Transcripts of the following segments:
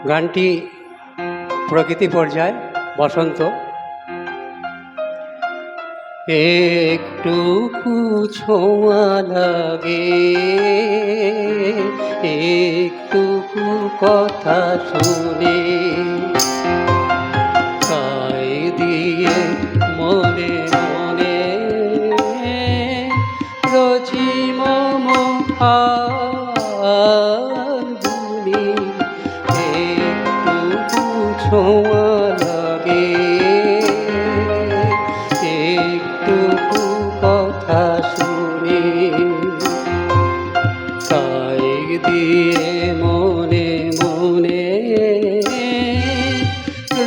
গানটি প্রকৃতি পর্যায়, বসন্ত। একটুকু ছোঁয়া লাগে, একটুকু কথা শুনে, তাই দিয়ে মনে মনে রচি মম ফাল্গুনি। একটুকু ছোঁয়া লাগে, একটুকু কথা শুনে, তাই দিয়ে মনে মনে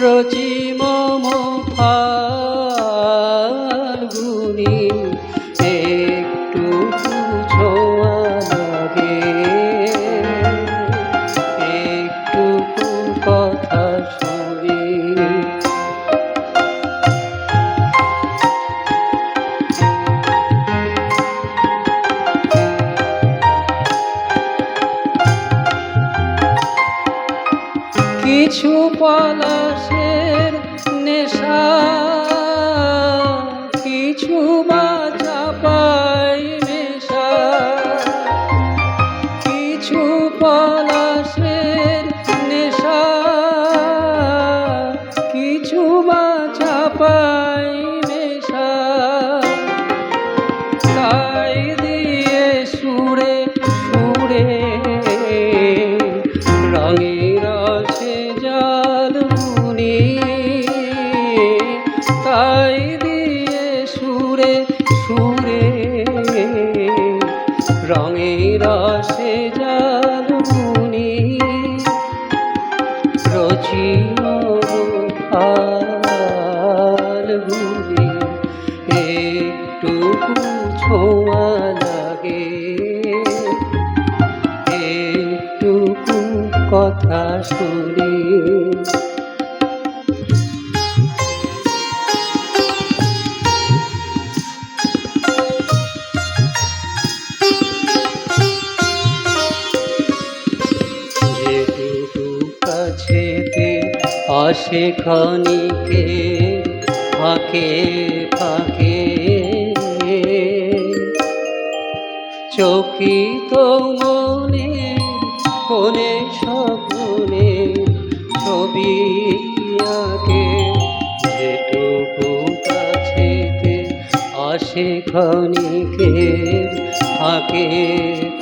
রচি মম ফাল্গুনি। একটুকু ছোঁয়া লাগে, একটুকু কথা শুনি। কিছু পলাশের নেশা, কিছু বা চাপাই নেশা, কিছু পলাশের নেশা, কিছু বা চাপাই নেশা, তাই দিয়ে সুরে সুরে রঙের রসে জাল বুনি। তাই দিয়ে সুরে সুরে রঙের রসে জাল বুনি। রচি ফাল্গুনি। একটুকু ছোঁয়া লাগে, একটুকু কথা শুনি। যেটুকু কাছেতে আসে ক্ষণিকে ফাঁকে ফাঁকে, চকিত মনে কোনে স্বপ্নে ছবি আঁকে। যেটুকু কাছেতে আসে ক্ষণিকে ফাঁকে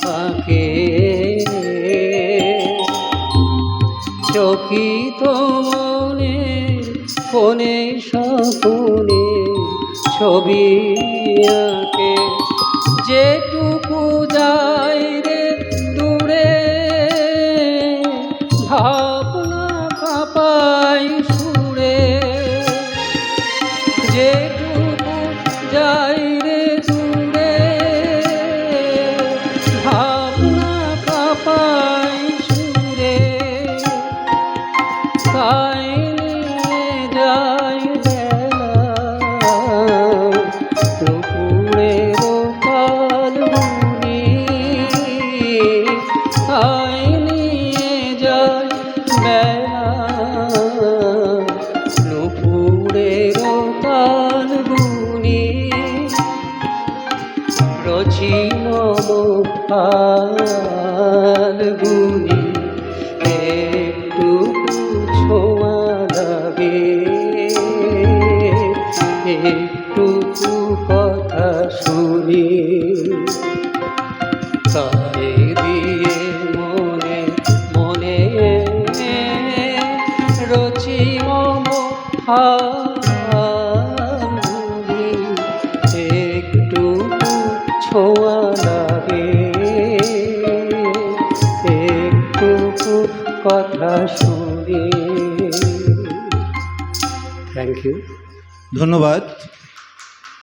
ফাঁকে, চকিত মনে কোনে স্বপ্নে ছবি আঁকে। যেটুকু যায় রে দূরে ভাবনা কাঁপাই সুরে, যেটুকু যায় রে দূরে ভাবনা কাঁপাই সুরে, তাই নিয়ে যায় বেলা দুপুরের ফাল্গুনি। তাই নিয়ে যায় বেলা দুপুরের ফাল্গুনি। রচি মম ফাল্গুনি। একটুকু ছোঁয়া লাগে, একটুকু কথা শুনি। তাই দিয়ে মনে মনে রচি মম ফাল্গুনি। একটুকু ছোঁয়া লাগে, একটুকু কথা শুনি। Thank you. ধন্যবাদ।